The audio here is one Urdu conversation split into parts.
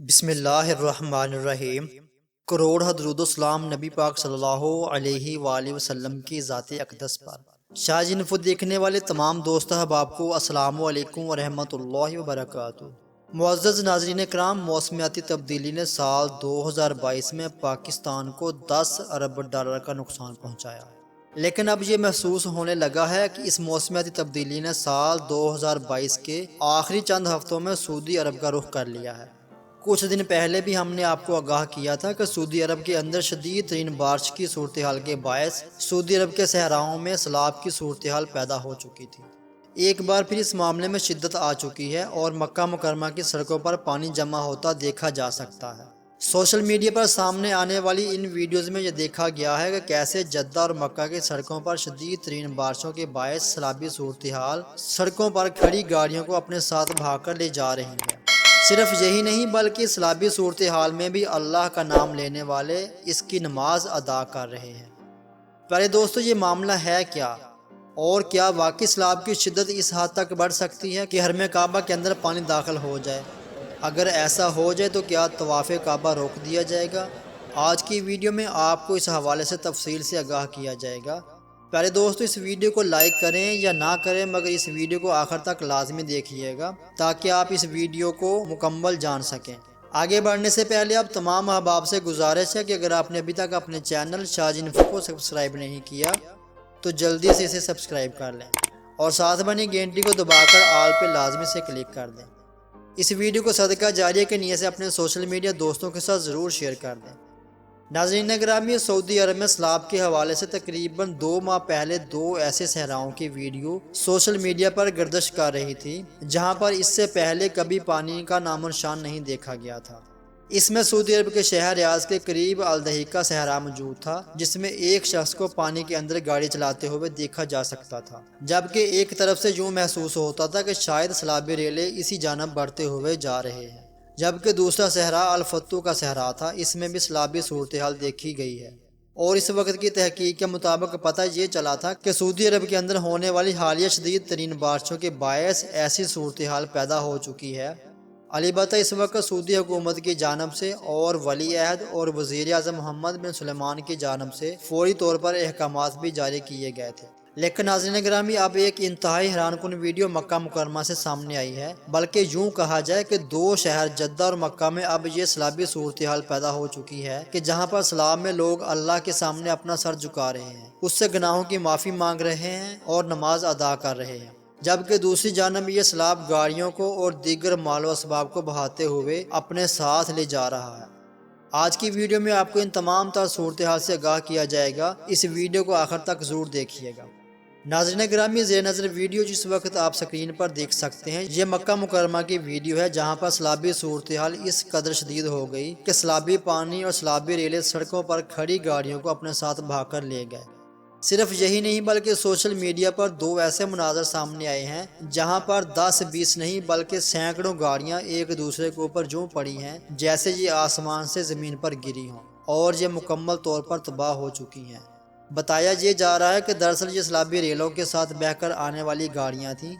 بسم اللہ الرحمن الرحیم۔ کروڑ درود و سلام نبی پاک صلی اللہ علیہ وآلہ وسلم کی ذات اقدس پر۔ شاہ جی انفو دیکھنے والے تمام دوست احباب کو السلام علیکم ورحمۃ اللہ وبرکاتہ۔ معزز ناظرین کرام، موسمیاتی تبدیلی نے سال 2022 میں پاکستان کو 10 ارب ڈالر کا نقصان پہنچایا، لیکن اب یہ محسوس ہونے لگا ہے کہ اس موسمیاتی تبدیلی نے سال 2022 کے آخری چند ہفتوں میں سعودی عرب کا رخ کر لیا ہے۔ کچھ دن پہلے بھی ہم نے آپ کو آگاہ کیا تھا کہ سعودی عرب کے اندر شدید ترین بارش کی صورتحال کے باعث سعودی عرب کے صحراؤں میں سیلاب کی صورتحال پیدا ہو چکی تھی۔ ایک بار پھر اس معاملے میں شدت آ چکی ہے اور مکہ مکرمہ کی سڑکوں پر پانی جمع ہوتا دیکھا جا سکتا ہے۔ سوشل میڈیا پر سامنے آنے والی ان ویڈیوز میں یہ دیکھا گیا ہے کہ کیسے جدہ اور مکہ کی سڑکوں پر شدید ترین بارشوں کے باعث سیلابی صورتحال سڑکوں پر کھڑی گاڑیوں کو اپنے ساتھ بھا کر لے جا رہی ہے۔ صرف یہی نہیں بلکہ سیلابی صورتحال میں بھی اللہ کا نام لینے والے اس کی نماز ادا کر رہے ہیں۔ پیارے دوستو، یہ معاملہ ہے کیا؟ اور کیا واقعی سیلاب کی شدت اس حد تک بڑھ سکتی ہے کہ حرم کعبہ کے اندر پانی داخل ہو جائے؟ اگر ایسا ہو جائے تو کیا طواف کعبہ روک دیا جائے گا؟ آج کی ویڈیو میں آپ کو اس حوالے سے تفصیل سے آگاہ کیا جائے گا۔ پیارے دوستو، اس ویڈیو کو لائک کریں یا نہ کریں، مگر اس ویڈیو کو آخر تک لازمی دیکھیے گا تاکہ آپ اس ویڈیو کو مکمل جان سکیں۔ آگے بڑھنے سے پہلے اب تمام احباب سے گزارش ہے کہ اگر آپ نے ابھی تک اپنے چینل شاہ جی انفو کو سبسکرائب نہیں کیا تو جلدی سے اسے سبسکرائب کر لیں اور ساتھ بنی گھنٹی کو دبا کر آل پہ لازمی سے کلک کر دیں۔ اس ویڈیو کو صدقہ جاریہ کے نیت سے اپنے سوشل میڈیا دوستوں کے ساتھ ضرور شیئر کر دیں۔ ناظرین گرامی، سعودی عرب میں سیلاب کے حوالے سے تقریباً 2 ماہ پہلے 2 ایسے صحراؤں کی ویڈیو سوشل میڈیا پر گردش کر رہی تھی جہاں پر اس سے پہلے کبھی پانی کا نام و نشان نہیں دیکھا گیا تھا۔ اس میں سعودی عرب کے شہر ریاض کے قریب الدحیقہ صحرا موجود تھا، جس میں ایک شخص کو پانی کے اندر گاڑی چلاتے ہوئے دیکھا جا سکتا تھا، جبکہ ایک طرف سے یوں محسوس ہوتا تھا کہ شاید سیلابی ریلے اسی جانب بڑھتے ہوئے جا رہے ہیں، جبکہ دوسرا صحرا الفتو کا صحرا تھا، اس میں بھی سیلابی صورتحال دیکھی گئی ہے۔ اور اس وقت کی تحقیق کے مطابق پتہ یہ چلا تھا کہ سعودی عرب کے اندر ہونے والی حالیہ شدید ترین بارشوں کے باعث ایسی صورتحال پیدا ہو چکی ہے۔ البتہ اس وقت سعودی حکومت کی جانب سے اور ولی عہد اور وزیر اعظم محمد بن سلمان کی جانب سے فوری طور پر احکامات بھی جاری کیے گئے تھے۔ لیکن ناظرین گرامی، اب ایک انتہائی حیران کن ویڈیو مکہ مکرمہ سے سامنے آئی ہے، بلکہ یوں کہا جائے کہ 2 شہر جدہ اور مکہ میں اب یہ سیلابی صورتحال پیدا ہو چکی ہے کہ جہاں پر سیلاب میں لوگ اللہ کے سامنے اپنا سر جھکا رہے ہیں، اس سے گناہوں کی معافی مانگ رہے ہیں اور نماز ادا کر رہے ہیں، جبکہ دوسری جانب یہ سیلاب گاڑیوں کو اور دیگر مال و اسباب کو بہاتے ہوئے اپنے ساتھ لے جا رہا ہے۔ آج کی ویڈیو میں آپ کو ان تمام تر صورتحال سے آگاہ کیا جائے گا، اس ویڈیو کو آخر تک ضرور دیکھیے گا۔ ناظرین گرامی، زیر نظر ویڈیو جس وقت آپ سکرین پر دیکھ سکتے ہیں، یہ مکہ مکرمہ کی ویڈیو ہے جہاں پر سیلابی صورتحال اس قدر شدید ہو گئی کہ سیلابی پانی اور سیلابی ریلیں سڑکوں پر کھڑی گاڑیوں کو اپنے ساتھ بہا کر لے گئے۔ صرف یہی نہیں بلکہ سوشل میڈیا پر 2 ایسے مناظر سامنے آئے ہیں جہاں پر 10-20 نہیں بلکہ سینکڑوں گاڑیاں ایک دوسرے کے اوپر یوں پڑی ہیں جیسے یہ آسمان سے زمین پر گری ہوں، اور یہ مکمل طور پر تباہ ہو چکی ہیں۔ بتایا یہ جا رہا ہے کہ دراصل یہ سیلابی ریلوں کے ساتھ بہہ کر آنے والی گاڑیاں تھیں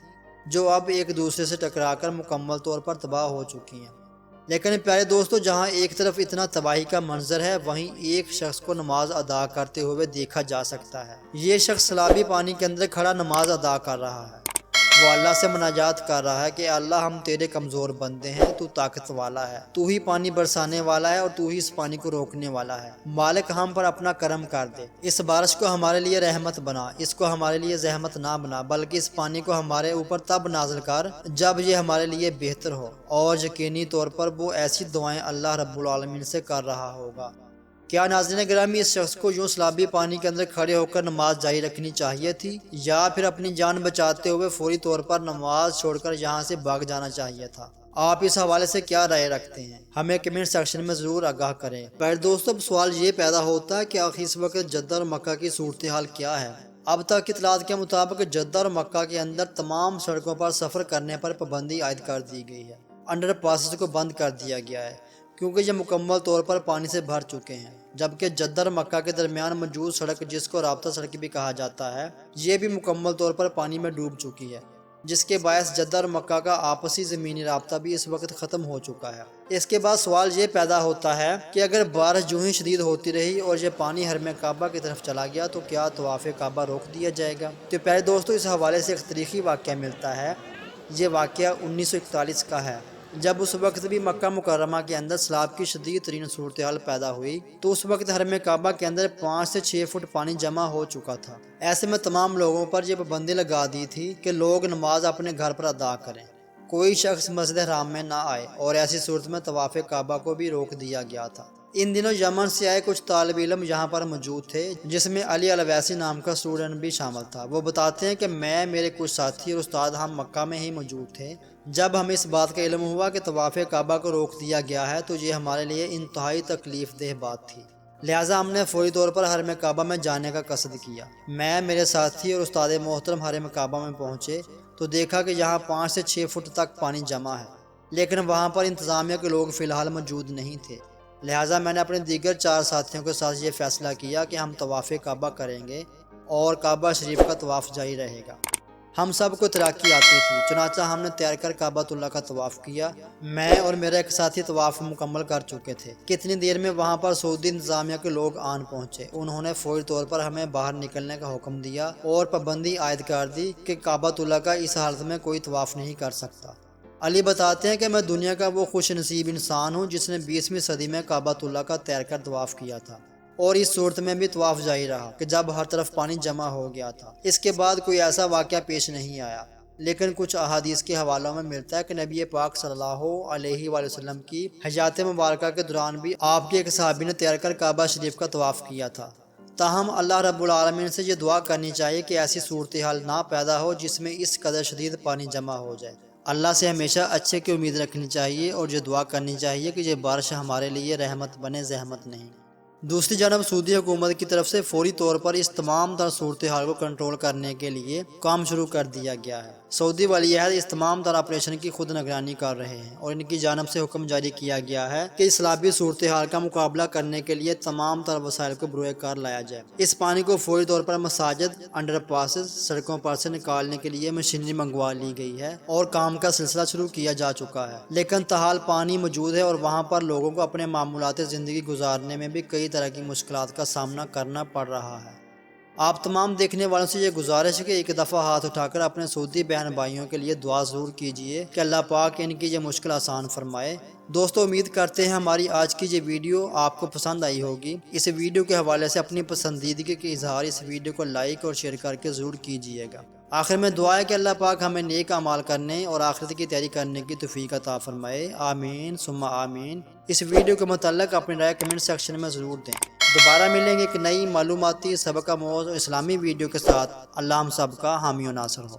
جو اب ایک دوسرے سے ٹکرا کر مکمل طور پر تباہ ہو چکی ہیں۔ لیکن پیارے دوستو، جہاں ایک طرف اتنا تباہی کا منظر ہے، وہیں ایک شخص کو نماز ادا کرتے ہوئے دیکھا جا سکتا ہے۔ یہ شخص سیلابی پانی کے اندر کھڑا نماز ادا کر رہا ہے، وہ اللہ سے مناجات کر رہا ہے کہ اللہ، ہم تیرے کمزور بندے ہیں، تو طاقت والا ہے، تو ہی پانی برسانے والا ہے اور تو ہی اس پانی کو روکنے والا ہے۔ مالک، ہم پر اپنا کرم کر دے، اس بارش کو ہمارے لیے رحمت بنا، اس کو ہمارے لیے زحمت نہ بنا، بلکہ اس پانی کو ہمارے اوپر تب نازل کر جب یہ ہمارے لیے بہتر ہو۔ اور یقینی طور پر وہ ایسی دعائیں اللہ رب العالمین سے کر رہا ہوگا۔ کیا ناظرین گرامی، اس شخص کو یوں سیلابی پانی کے اندر کھڑے ہو کر نماز جاری رکھنی چاہیے تھی، یا پھر اپنی جان بچاتے ہوئے فوری طور پر نماز چھوڑ کر یہاں سے بھاگ جانا چاہیے تھا؟ آپ اس حوالے سے کیا رائے رکھتے ہیں؟ ہمیں کمنٹ سیکشن میں ضرور آگاہ کریں۔ پر دوستو، سوال یہ پیدا ہوتا ہے کہ آخر اس وقت جدہ اور مکہ کی صورتحال کیا ہے؟ اب تک اطلاعات کے مطابق جدہ اور مکہ کے اندر تمام سڑکوں پر سفر کرنے پر پابندی عائد کر دی گئی ہے، انڈر پاسز کو بند کر دیا گیا ہے کیونکہ یہ مکمل طور پر پانی سے بھر چکے ہیں، جبکہ جدہ اور مکہ کے درمیان موجود سڑک، جس کو رابطہ سڑک بھی کہا جاتا ہے، یہ بھی مکمل طور پر پانی میں ڈوب چکی ہے۔ جس کے باعث جدہ اور مکہ کا آپسی زمینی رابطہ بھی اس وقت ختم ہو چکا ہے۔ اس کے بعد سوال یہ پیدا ہوتا ہے کہ اگر بارش جو ہی شدید ہوتی رہی اور یہ پانی حرم کعبہ کی طرف چلا گیا تو کیا طواف کعبہ روک دیا جائے گا؟ تو پیارے دوستو، اس حوالے سے ایک تاریخی واقعہ ملتا ہے۔ یہ واقعہ 1941 کا ہے، جب اس وقت بھی مکہ مکرمہ کے اندر سیلاب کی شدید ترین صورتحال پیدا ہوئی تو اس وقت حرم کعبہ کے اندر 5 سے 6 فٹ پانی جمع ہو چکا تھا۔ ایسے میں تمام لوگوں پر یہ پابندی لگا دی تھی کہ لوگ نماز اپنے گھر پر ادا کریں، کوئی شخص مسجد حرام میں نہ آئے، اور ایسی صورت میں طواف کعبہ کو بھی روک دیا گیا تھا۔ ان دنوں یمن سے آئے کچھ طالب علم یہاں پر موجود تھے، جس میں علی الویسی نام کا اسٹوڈنٹ بھی شامل تھا۔ وہ بتاتے ہیں کہ میں، میرے کچھ ساتھی اور استاد ہم مکہ میں ہی موجود تھے جب ہمیں اس بات کا علم ہوا کہ طواف کعبہ کو روک دیا گیا ہے، تو یہ ہمارے لیے انتہائی تکلیف دہ بات تھی۔ لہٰذا ہم نے فوری طور پر حرم کعبہ میں جانے کا قصد کیا۔ میں، میرے ساتھی اور استاد محترم حرم کعبہ میں پہنچے تو دیکھا کہ یہاں 5 سے 6 فٹ تک پانی جمع ہے، لیکن وہاں پر انتظامیہ کے لوگ فی الحال موجود نہیں تھے۔ لہٰذا میں نے اپنے دیگر 4 ساتھیوں کے ساتھ یہ فیصلہ کیا کہ ہم طواف کعبہ کریں گے اور کعبہ شریف کا طواف جاری رہے گا۔ ہم سب کو تیراکی آتی تھی، چنانچہ ہم نے تیر کر کعبۃ اللہ کا طواف کیا۔ میں اور میرا ایک ساتھی طواف مکمل کر چکے تھے۔ کتنی دیر میں وہاں پر سعودی انتظامیہ کے لوگ آن پہنچے۔ انہوں نے فوری طور پر ہمیں باہر نکلنے کا حکم دیا اور پابندی عائد کر دی کہ کعبۃ اللہ کا اس حالت میں کوئی طواف نہیں کر سکتا۔ علی بتاتے ہیں کہ میں دنیا کا وہ خوش نصیب انسان ہوں جس نے 20ویں صدی میں کعبۃ اللہ کا تیر کر طواف کیا تھا، اور اس صورت میں بھی طواف جاری رہا کہ جب ہر طرف پانی جمع ہو گیا تھا۔ اس کے بعد کوئی ایسا واقعہ پیش نہیں آیا، لیکن کچھ احادیث کے حوالوں میں ملتا ہے کہ نبی پاک صلی اللہ علیہ وآلہ وسلم کی حیات مبارکہ کے دوران بھی آپ کے ایک صحابی نے تیر کر کعبہ شریف کا طواف کیا تھا۔ تاہم اللہ رب العالمین سے یہ دعا کرنی چاہیے کہ ایسی صورتحال نہ پیدا ہو جس میں اس قدر شدید پانی جمع ہو جائے۔ اللہ سے ہمیشہ اچھے کی امید رکھنی چاہیے اور یہ دعا کرنی چاہیے کہ یہ بارش ہمارے لیے رحمت بنے، زحمت نہیں۔ دوسری جانب سعودی حکومت کی طرف سے فوری طور پر اس تمام تر صورتحال کو کنٹرول کرنے کے لیے کام شروع کر دیا گیا ہے۔ سعودی ولی عہد اس تمام تر آپریشن کی خود نگرانی کر رہے ہیں اور ان کی جانب سے حکم جاری کیا گیا ہے کہ اس سیلابی صورتحال کا مقابلہ کرنے کے لیے تمام تر وسائل کو بروئے کار لایا جائے۔ اس پانی کو فوری طور پر مساجد، انڈر پاسز، سڑکوں پر سے نکالنے کے لیے مشینری منگوا لی گئی ہے اور کام کا سلسلہ شروع کیا جا چکا ہے، لیکن تاحال پانی موجود ہے اور وہاں پر لوگوں کو اپنے معمولات زندگی گزارنے میں بھی کئی طرح کی مشکلات کا سامنا کرنا پڑ رہا ہے۔ آپ تمام دیکھنے والوں سے یہ گزارش ہے کہ ایک دفعہ ہاتھ اٹھا کر اپنے سعودی بہن بھائیوں کے لیے دعا ضرور کیجئے کہ اللہ پاک ان کی یہ مشکل آسان فرمائے۔ دوستو، امید کرتے ہیں ہماری آج کی یہ ویڈیو آپ کو پسند آئی ہوگی۔ اس ویڈیو کے حوالے سے اپنی پسندیدگی کے اظہار اس ویڈیو کو لائک اور شیئر کر کے ضرور کیجئے گا۔ آخر میں دعا ہے کہ اللہ پاک ہمیں نیک اعمال کرنے اور آخرت کی تیاری کرنے کی توفیق عطا فرمائے، آمین ثم آمین۔ اس ویڈیو کے متعلق اپنی رائے کمنٹ سیکشن میں ضرور دیں۔ دوبارہ ملیں گے ایک نئی معلوماتی سبق آموز اور اسلامی ویڈیو کے ساتھ۔ اللہ ہم سب کا حامی و ناصر ہو۔